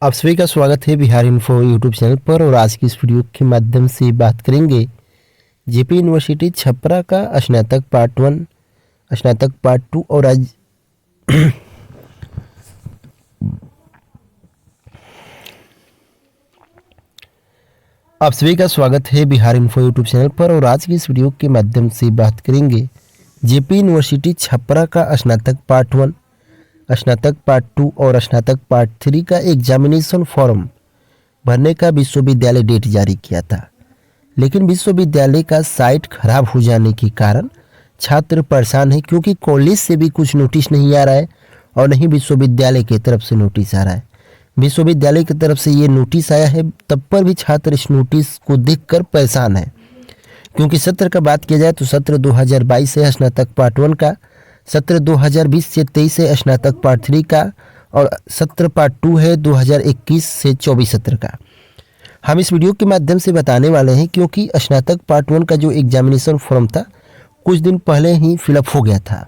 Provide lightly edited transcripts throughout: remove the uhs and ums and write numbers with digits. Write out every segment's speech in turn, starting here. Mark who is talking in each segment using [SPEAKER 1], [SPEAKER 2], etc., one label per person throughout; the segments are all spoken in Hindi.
[SPEAKER 1] आप सभी का स्वागत है बिहार इन्फो यूट्यूब चैनल पर। और आज की इस वीडियो के माध्यम से बात करेंगे जेपी यूनिवर्सिटी छपरा का स्नातक पार्ट 1, स्नातक पार्ट 2 और आज आप सभी का स्वागत है बिहार इन्फो यूट्यूब चैनल पर। और आज की इस वीडियो के माध्यम से बात करेंगे जेपी यूनिवर्सिटी छपरा का स्नातक पार्ट 1, स्नातक पार्ट 2 और स्नातक पार्ट 3 का एग्जामिनेशन फॉर्म भरने का विश्वविद्यालय डेट जारी किया था, लेकिन विश्वविद्यालय का साइट खराब हो जाने के कारण छात्र परेशान है, क्योंकि कॉलेज से भी कुछ नोटिस नहीं आ रहा है और नहीं विश्वविद्यालय की तरफ से नोटिस आ रहा है। विश्वविद्यालय की तरफ से ये नोटिस आया है, तब पर भी छात्र इस नोटिस को देखकर परेशान है, क्योंकि सत्र का बात किया जाए तो सत्र 2022 से स्नातक पार्ट 1 का, सत्र 2020 से 23 है स्नातक पार्ट 3 का और सत्र पार्ट 2 है 2021 से 24 सत्र का। हम इस वीडियो के माध्यम से बताने वाले हैं, क्योंकि स्नातक पार्ट 1 का जो एग्जामिनेशन फॉर्म था कुछ दिन पहले ही फिलअप हो गया था,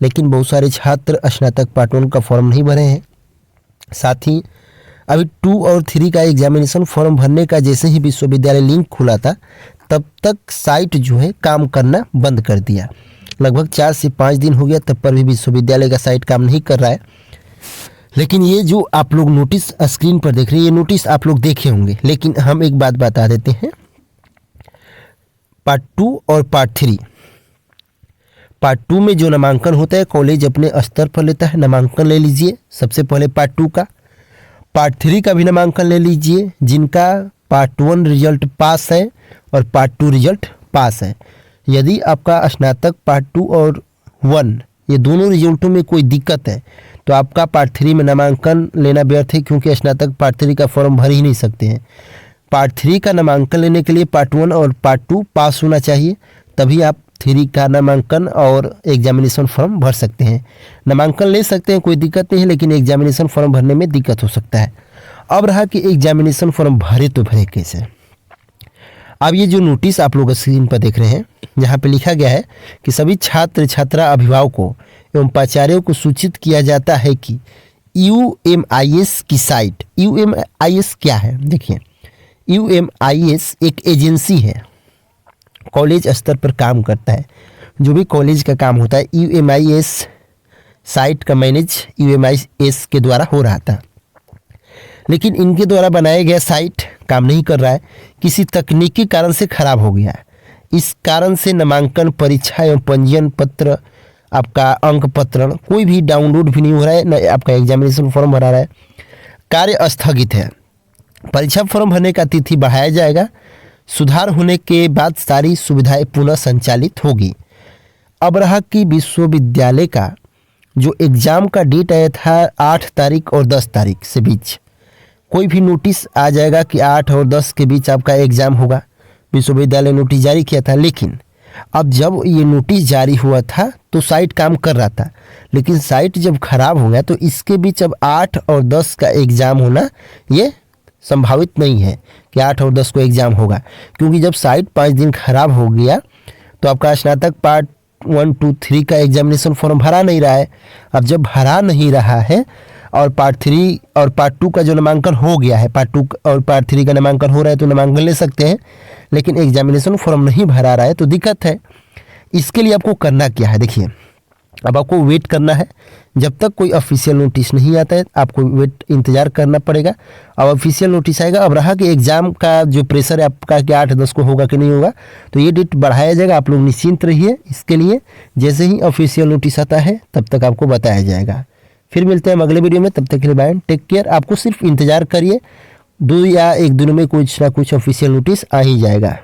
[SPEAKER 1] लेकिन बहुत सारे छात्र स्नातक पार्ट 1 का फॉर्म नहीं भरे हैं। साथ ही अभी 2 और 3 का एग्जामिनेशन फॉर्म भरने का जैसे ही विश्वविद्यालय लिंक खुला था, तब तक साइट जो है काम करना बंद कर दिया। लगभग 4 से 5 दिन हो गया, तब पर भी विश्वविद्यालय का साइट काम नहीं कर रहा है। लेकिन ये जो आप लोग नोटिस स्क्रीन पर देख रहे हैं, ये नोटिस आप लोग देखे होंगे, लेकिन हम एक बात बता देते हैं। पार्ट 2 और पार्ट 3, पार्ट 2 में जो नामांकन होता है कॉलेज अपने स्तर पर लेता है, नामांकन ले लीजिए सबसे पहले पार्ट 2 का। पार्ट 3 का भी नामांकन ले लीजिए जिनका पार्ट 1 रिजल्ट पास है और पार्ट 2 रिजल्ट पास है। यदि आपका स्नातक पार्ट 2 और 1 ये दोनों रिजल्टों में कोई दिक्कत है तो आपका पार्ट 3 में नामांकन लेना व्यर्थ है, क्योंकि स्नातक पार्ट 3 का फॉर्म भर ही नहीं सकते हैं। पार्ट 3 का नामांकन लेने के लिए पार्ट 1 और पार्ट 2 पास होना चाहिए, तभी आप 3 का नामांकन और एग्जामिनेशन फॉर्म भर सकते हैं। नामांकन ले सकते हैं, कोई दिक्कत नहीं है, लेकिन एग्जामिनेशन फॉर्म भरने में दिक्कत हो सकता है। अब रहा कि एग्जामिनेशन फॉर्म भरे तो भरे कैसे। अब ये जो नोटिस आप लोग स्क्रीन पर देख रहे हैं, यहाँ पे लिखा गया है कि सभी छात्र छात्रा अभिभावकों एवं प्राचार्यों को सूचित किया जाता है कि UMIS की साइट, UMIS क्या है देखिए, UMIS एक एजेंसी है, कॉलेज स्तर पर काम करता है। जो भी कॉलेज का काम होता है UMIS साइट का मैनेज UMIS के द्वारा हो रहा था, लेकिन इनके द्वारा बनाया गया साइट काम नहीं कर रहा है, किसी तकनीकी कारण से खराब हो गया है। इस कारण से नामांकन परीक्षा एवं पंजीयन पत्र, आपका अंक पत्र कोई भी डाउनलोड भी नहीं हो रहा है, न आपका एग्जामिनेशन फॉर्म भरा रहा है। कार्य स्थगित है। परीक्षा फॉर्म भरने का तिथि बढ़ाया जाएगा। सुधार होने के बाद सारी सुविधाएं पुनः संचालित होगी। अब रहा कि विश्वविद्यालय का जो एग्ज़ाम का डेट आया था 8 तारीख और 10 तारीख से बीच, कोई भी नोटिस आ जाएगा कि 8 और 10 के बीच आपका एग्ज़ाम होगा। विश्वविद्यालय नोटिस जारी किया था, लेकिन अब जब ये नोटिस जारी हुआ था तो साइट काम कर रहा था, लेकिन साइट जब खराब हो गया तो इसके बीच अब 8 और 10 का एग्ज़ाम होना ये संभावित नहीं है कि 8 और 10 को एग्ज़ाम होगा, क्योंकि जब साइट 5 दिन खराब हो गया तो आपका स्नातक पार्ट 1, 2, 3 का एग्जामिनेशन फॉर्म भरा नहीं रहा है। अब जब भरा नहीं रहा है और पार्ट 3 और पार्ट 2 का जो नामांकन हो गया है, पार्ट 2 और पार्ट 3 का नामांकन हो रहा है तो नामांकन ले सकते हैं, लेकिन एग्जामिनेशन फॉर्म नहीं भरा रहा है तो दिक्कत है। इसके लिए आपको करना क्या है देखिए, अब आपको वेट करना है। जब तक कोई ऑफिशियल नोटिस नहीं आता है आपको इंतज़ार करना पड़ेगा। अब ऑफिशियल नोटिस आएगा। अब रहा कि एग्ज़ाम का जो प्रेशर है आपका कि 8-10 को होगा कि नहीं होगा, तो ये डेट बढ़ाया जाएगा। आप लोग निश्चिंत रहिए इसके लिए, जैसे ही ऑफिशियल नोटिस आता है तब तक आपको बताया जाएगा। फिर मिलते हैं अगले वीडियो में, तब तक के लिए बाय, टेक केयर। आपको सिर्फ इंतज़ार करिए, 2 या 1 दिन में कुछ ना कुछ ऑफिशियल नोटिस आ ही जाएगा।